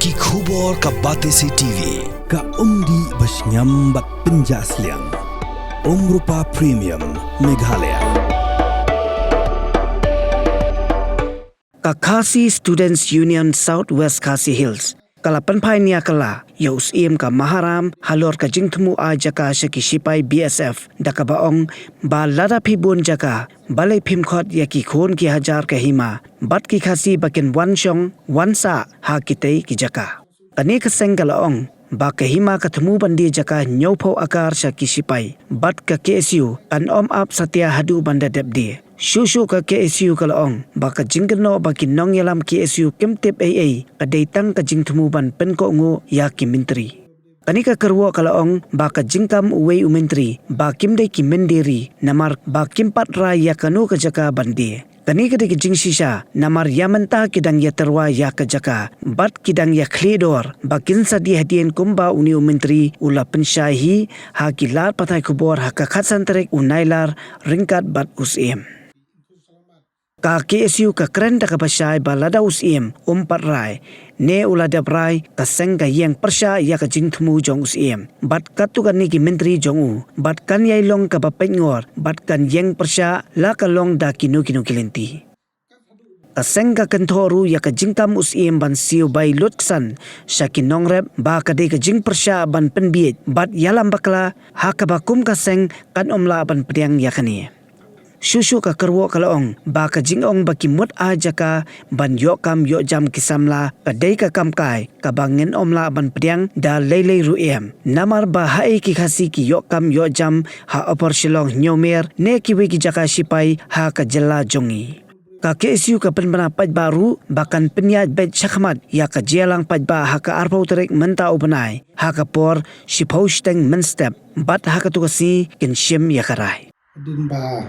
Ki khubor ka Batesi TV. Ka umdi basnyam bak penjaslian. Rupa Premium Meghalaya. Ka Khasi Students Union South West Khasi Hills. Kala panpai niya kala, yaus ka maharam, halor ka jingtmu a jaka shaki shipai BSF, daka baong, ba lada pibun jaka, balay pimkot yaki khon ki hajar ka hima, bat ki khasi bakin wan shong, wan sa, ha kitay ki jaka. Kani ka seng kalaong, ba kahima katemu bandi jaka nyopo akar shaki shipai, bat ka KSU, kan up satya hadu banda depdi. Shushu ka KSU kalaong, baka jingkano baki nong yalam KSU kimtip AA, kadai tang ka jingtumuban penko ngu yaki mintri. Kani ka kerwo kalaong, baka jingkam uwe umintri, bakim de ki mendiri, namar bakim patra yakanu ka jaka bandi. Kani ka de ki jingshisha, namar yamanta kidang yaterwa yaka jaka, bat kidang yaklidor, bakin sa di hadien kumba uni umintri, ula pensyahi, hakilar patay kubor haka katsantarik unailar, ringkat bat usim. Ka KSU ka keren da ka pasyay balada usim patray ne ulada pray ka seng ka yang persya ya ka jingtmu jong usim bat katukan ni ki menteri jong u bat kan yai long ka bapengor bat kan yang persya la ka long da kinu kilenti ka seng ka kentoru ya ka jingkam usim ban siu bai lutsan syakin nongrep ba ka de ka jing persya ban penbiet bat yalam bakla ha ka bakum ka seng kan omla ban pediang yakani. Shushu ka kerwo kalaong, baka jingong baki mut aja ka ban yokam yok jam kisamla kadai ka kamkai ka bangin omla ban pediang da lele ruem. Namar bahai ki khasi ki yokam yok jam ha opor shilong nyomer ne kiwi ki jaka shipai ha ka jela jongi. Ka KSU ka penbana paj baru bakan penyat bet syakmat ya ka jelang paj ba ha ka arpau terik menta upanai ha ka por shipau shteng menstep bat ha ka tukasi kin shim ya karai. Din ba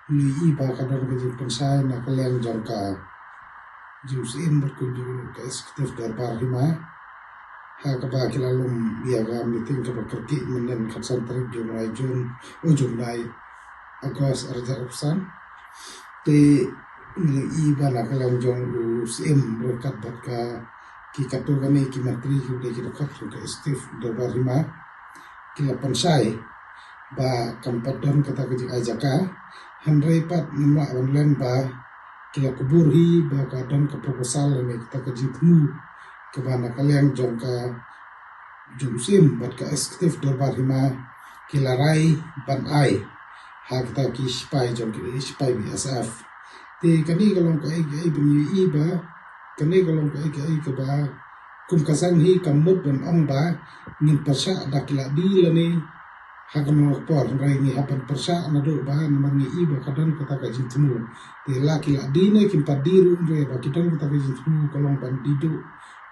ni iba kadang kerja pensai nak kalian jangka jusin berkunjung ke eksekutif darbar hima ha kaba kilalum biaga meeting ke berkerti menen katsan terik jumai ujung nai Agos arja upsan te ni iba nak kalian jong jusin berkat berka ki katugani ki menteri ki de ki dekat ke eksekutif darbar hima kila pensai ba kampadon kata kerja ajaka Henry pat nimla online ba kila kuburhi ba kadon ke proposal ni kita kejitmu ke bana kalian jongka jumsim bat ka eksekutif darbar hima kila rai ban ai ha kita ki spai jongki spai BSF te kani kalong ka ai bini iba kani kalong ka ai ke ba kum kasan hi kamut ban ong ba ngin pasha dakila dilani hakam por rai ni hapan persa na do ba mangi iba kadang kata ka jintmu te laki la dine kim padiru re ba kitang kata ka jintmu kolong ban didu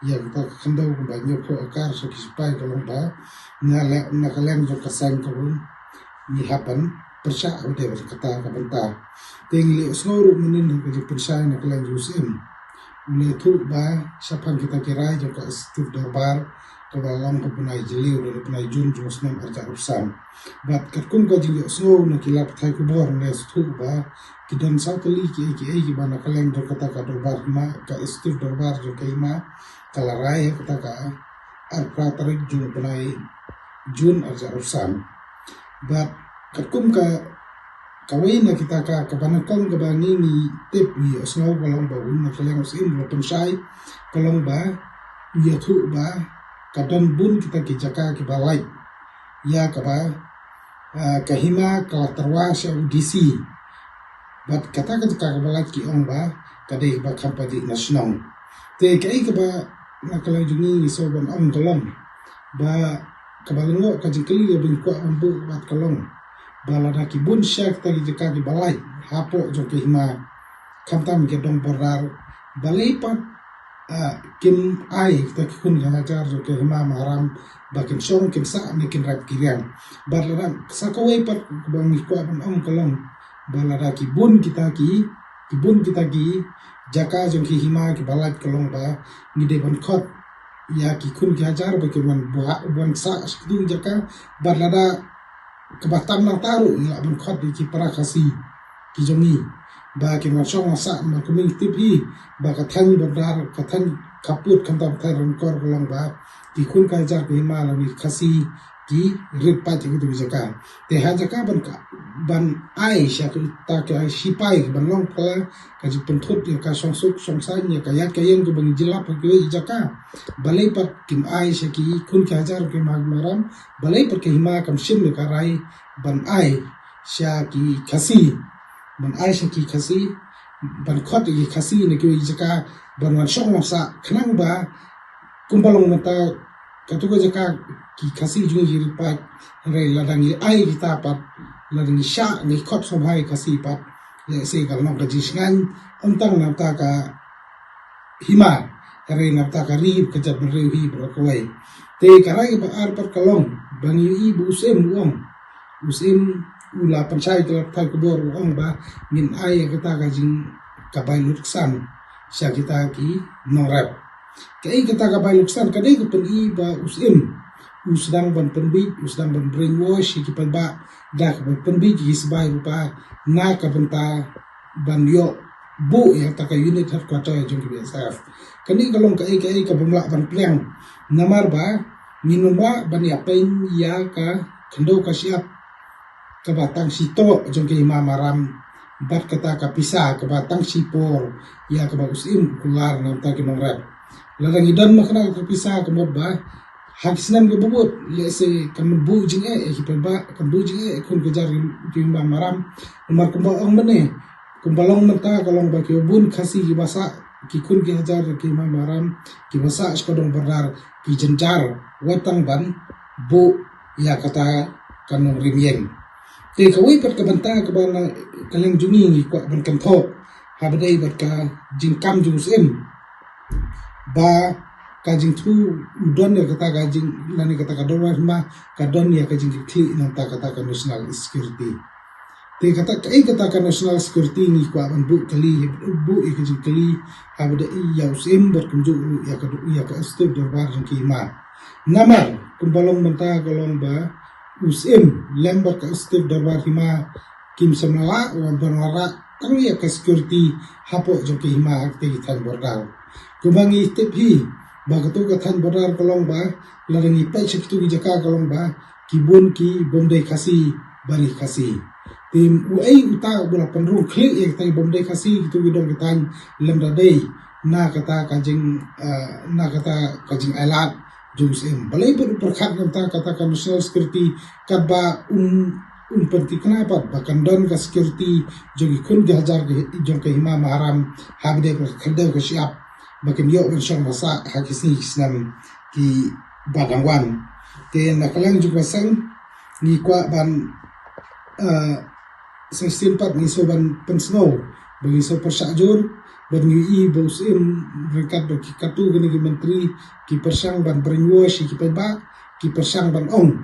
ya kita kandau ko ba nyoko akar so kispai kolong ba na kalen jo kasang kolong ni hapan persa ode ba kata ka benta te ngi snoro munin ka persa na kalen jusim ne tu ba sapan kita kirai jo ka stif darbar kawalang ko punai jeliu dari punai jun jos nem arja upsan bat katkum ka jili snow na kilap thai ko bor ne stu ba kidan sa kali ki bana kaleng do kata ka darbar ma ka istif darbar jo kaima kala rai kata ka arpa tarik jun punai jun arja upsan bat katkum ka kawai na kita ka bana kong ka bangi ni tip ni snow kolong ba un na kaleng usin lo pensai kolong ba ya tu ba kadon bun kita ki jaka ki balai ya kaba kahima kala terwa sa UDC bat kata ka jaka balai ki ong ba kadai ba kampadi nasional te kai kaba nakala jungi so ban ong kolong ba kabalengo ka jikali ya bin ko ambu bat kolong balada ki bun syak ta ki jaka ki balai hapo jo kahima kamtam ke dong borar balai pat kim ai ta kun ya jar jo ke ma maram bakin song kim sa ni kin rat kirian barladam sa ko wei pat bang mi ko ban om kolong balada ki bun kita ki jaka jo ki hima ki balat kolong ba ni de ban khot ya ki kun ya jar ba ki ban ban sa du jaka barlada ke batam na taru ya ban khot ki para kasi ki jongi ba ki ma song sa ma ko mi tipi ba ka than bandar ka than kaput kantam thai rangkor kolong ba ki kun ka jar ki ma la ni khasi ki rit pa ti tu jaka te ha jaka ban ai sha tu ta ka sipai ban long kala ka ji pen thut ya ka song suk song sai ya ka yat ka yen ko bang jilap ki jaka balai pat kim ai sha ki kun ka jar ki mag maram balai pat ki hima kam sim ka rai ban ai sha ki khasi ban ai sha ki khasi ban khot ki khasi ne ki jaka ban wan song sa khnang ba kumbalong mata katuka jaka ki khasi jung jiri pat re ladangi ai kita pat ladangi sha ni khot so bhai khasi pat le se kal nong ka jisngan ontang na ta ka hima re na ta ka ri ka jab re hi bro ko wai te karai ba ar par kalong bangi i bu sem usim ula panchayat la thai ko bor ong ba min ai ka ta ka jing ka bai luksan sha kita ki norap kai kita ka bai luksan kadai ko pen i ba usim usdang ban penbi usdang ban brainwash ki pa ba dak ban penbi ki isbai rupa na ka banta ban yo bu yang ta ka unit headquarter jong ki BSF kani kalong kai ka bumla ban pleng namar ba minum ba ban ya pen ya ka khendo ka siap ka batang sito jong ki maram bat kata ka pisa ka batang sipor ya ka ba usim kular nam ta ki nongrat ladang idan makna ka pisa ka mod ba hagisnam ke bubut lese kan bu jing hiperba kan bu jing kun kejar ki maram umar kumba ong mene kumbalong mata kalong ba ki bun khasi ki basa ki kun ki hajar ki maram ki basa skodong berdar ki jenjar wetang ban bu ya kata kanong rimyeng te kawai pat ka banta ka bana kaleng jungi ni kwa ban kan tho habdai bat ka jingkam jung sem ba kajing tu don ya kata kajing nani kata kadon ma kadon ya kajing kli nanta kata ka national security te kata ka national security ni kwa ban bu kali bu kajing kali habda ya usim berkunjung ya ka step darbar ki ma namar kumbalong menta kolong ba usim lembar ka step darbar hima kim samala wan banwara tang ya ka security hapo jo ki hima te than bordal kubangi step hi bagatu kathan bodar kolong ba larangi pai sektu ki jaka kolong ba kibun ki bomdai khasi bari khasi tim uai uta bola penru khli ek tai bomdai khasi kitu bidong kitan lemda dei na kata kajing alat jus em balai perkhat kata ka national security kadba penting kenapa bahkan don ka security jogi kun hajar jong ka hima maharam habde ko khadau ka siap makin yo kan syang masa hakisni kisnam ki badangwan te nakalang juga sang ni kwa ban sang simpat ni so ban pensno bagi so persajur ban i bos im rekat do ki katu gani ki menteri ki persang ban brainwash ki pa ki persang ban ong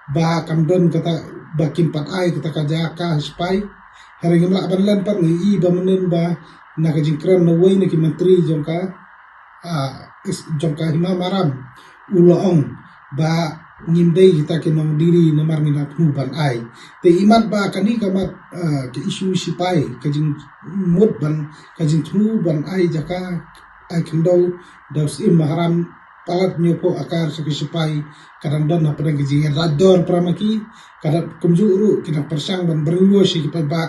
ba kamdon kata bakin pat ai kata kaja ka spai haring mla ban lan pat ni i ba menen ba nakajingkran na way na ki menteri jongka hima maram uloong ba ngimdei kita kinong diri namar mina ban ai te imat ba kani kamat ke isu sipai kajing mut ban kajing ban ai jaka ai kendau daus im maharam palat nyopo akar sipai kadang don apa dan kajing rador pramaki kadang kumjuru kina persang ban beringo si ba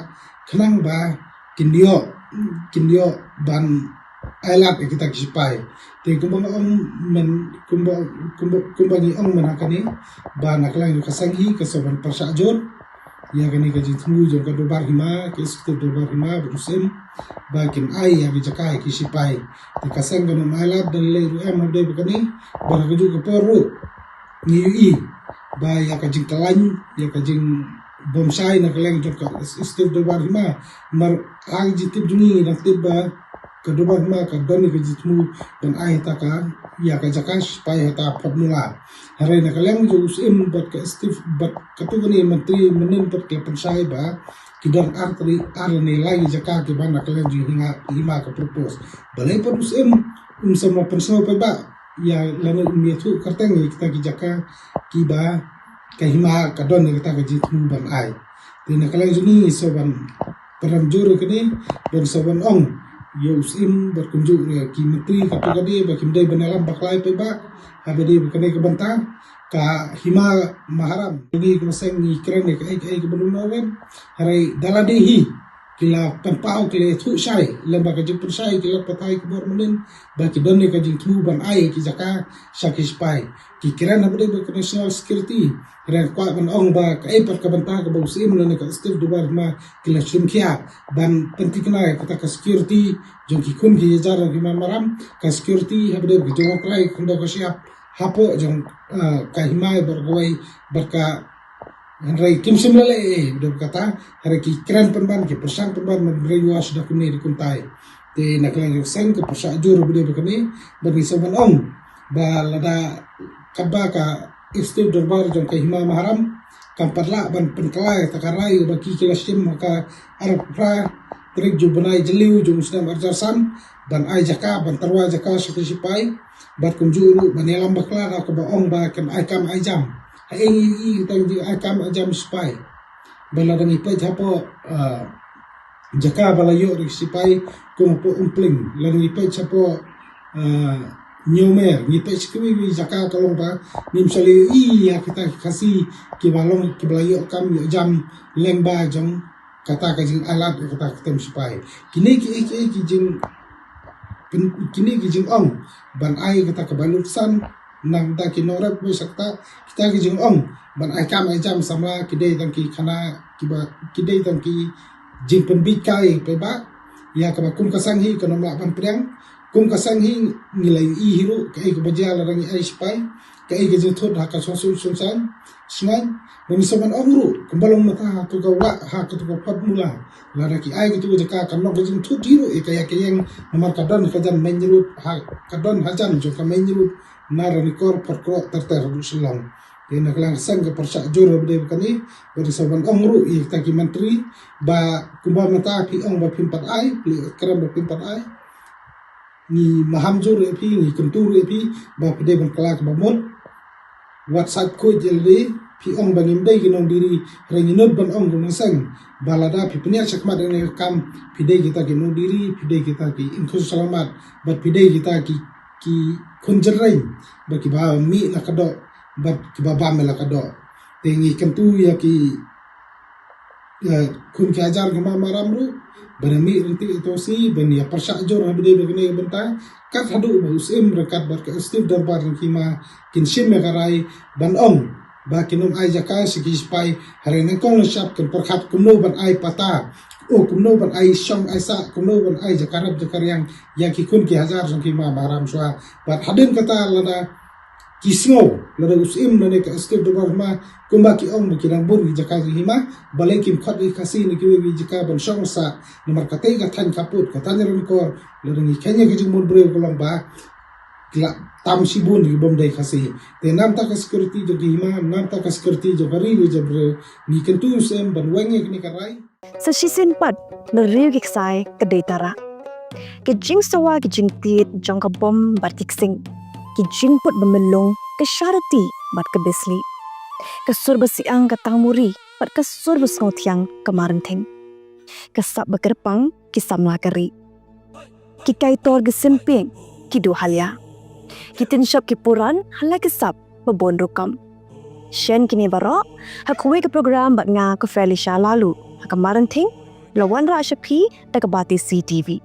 kenang ba kindio ban ailat kita kisipai te kumbang ong men kumbangi ong menakani ba naklang kasangi kasoban persajur ya kani kajing tunggu jong kadobar hima kisku dobar hima berusim bakin ai ya bijakai kisipai te kasang kanu ailat dan leru de bekani baraju keporu ni ba ya kajing telan ya kajing bomsai naklang jong ka istif dobar hima mar ai jitip juni nak tiba kedua ma ka doni ke jitmu dan ai taka ya ka jakas pai hata formula hare na kaleng jo usim bat ka steve bat katu ni menteri menen pat ke pensai ba kidang artri arne lagi jaka ke bana kaleng jo hinga ka propose balai pa usim sama penso pa ba ya lana umietu karteng kita ki jaka ki ba ka hima ka doni kita ka jitmu ban ai tin kaleng jo ni so ban peram juru kini dan soban ong Yusim berkunjung ki menteri kata kadi bagi mendai benalam baklai pe ba habedi bekane ke bantang ka hima maharam ini ke maseng ni keren ni kai ke belum nawen harai daladehi kila penpau kila thu sai lembaga jemput sai kila patai ke bor menin bagi donne ka jing thu ban ai ki jaka sakis pai ki keren habedi be national security ren kwa ban ong ba kai pat ka bantang ka busim ne ka steve dubar ma kila chimkia ban pentikna kata ka security jong ki kun ki jar ki maram ka security habedi ke jong klai kunda ka siap hapo jong ka himai bergoi berka Henry Kim Simlele berkata hari ki keren penban ki persang penban memberiwa sudah kini di kuntai te naklang yung seng ke persa jur bede bekani bagi soban ong ba lada kaba ka istiu darbar jong ka hima maharam kamparla ban penkelai takarai bagi kila sim maka arab pra trik jubenai jeliu jong sedang arjarsan ban ai jaka ban tarwa jaka sipai bat kunjuru ban elam bakla ka ba ong ba kan ai kam ai jam ai tang di akam ajam sipai bala dangi pe hapo jaka bala yo ri sipai ko po umpling langi pe hapo nyomer ni pe sikwi jaka kalong ba nim sali ya kita kasi ki balong ki bala yo kam yo jam lemba jong kata ka jing alat kata ketem sipai kini ki jing ong ban ai kata ka balusan nang ta kinorat po sakta kita ki jing ong ban ai kam ai jam samla kidei tang ki khana ki ba kidei tang ki jing pen bit kai pe ba ya ka ba kum ka sang hi ka nom la ban priang kum ka sang hi ngilai i hiru ka ai ka baja la rangi ai spai ka ai ka jing thot ha ka so san sngan ban soban ongru kumbalong mata ha tu ka wa ha ka tu ka pat mula la ra ki ai ka tu ka ka nok jing thot hiru e ka ya ke yang nomor ka don ka jan men hiru ha ka don ha jan jo ka men hiru nara nikor perkro terter selang di naklang sang ke persak jor bede bekani beri soban ongru i taki menteri ba kumba mata pi ong ba pimpat ai pli kram ba pimpat ai ni maham jor pi ni kentur pi ba bede ban kelak ba mod whatsapp ko jeldi pi ong ba ngimdai ginong diri renginot ban ong gunung sang balada pi penia sakmat ne kam pide kita ginong diri pide kita ki inkus selamat bat pide kita ki kunjerai bagi ba mi la kado bat ba ba me la kado tengi kentu ya ki kun ki ajar ke maram ru bani mi rinti itu si bani ya persak jor habide begini bentai kat hadu ba usim rekat bar ke steve darbar ki ma kin sim me garai ban ong ba kinom ai jaka sigi spai hare ne kong shap kan perkhat kumno ban ai pata o kumno ban ai shong ai sa kumno ban ai jakarab jakariang yang ki kun ki hazar song ki ma maram swa bat hadin kata lada kisngo lada usim ne ka steve darbar ma kumba ki ong ki rang bur ki jakari hima balai kim khat i kasi ni ki jaka ban shong sa nomor katai ka than kaput ka tan ren kor lada ni kenya ki jumur bre kolong ba tam sibun di bom dai khasi te nam ta ka security jo ki hima nam ta ka security jo bari jo bre ni kentu sem ban wenge ni karai sa shisin pat na riu ki sai ka datara ke jing sawa ki jing tit jong ka bom batik sing ki jing put bemelong ke sharati bat ke besli ke surba siang ka tamuri pat ke surba ngothiang kemarin theng ke sab bekerpang ki samla kari ki kaitor ge simping ki du halya kitin shop ki puran hala ke sab babon rukam shen kini baro hakwe ke program bat nga ko Felicia lalu kemarin ting lawan ra shapi tak bati CTV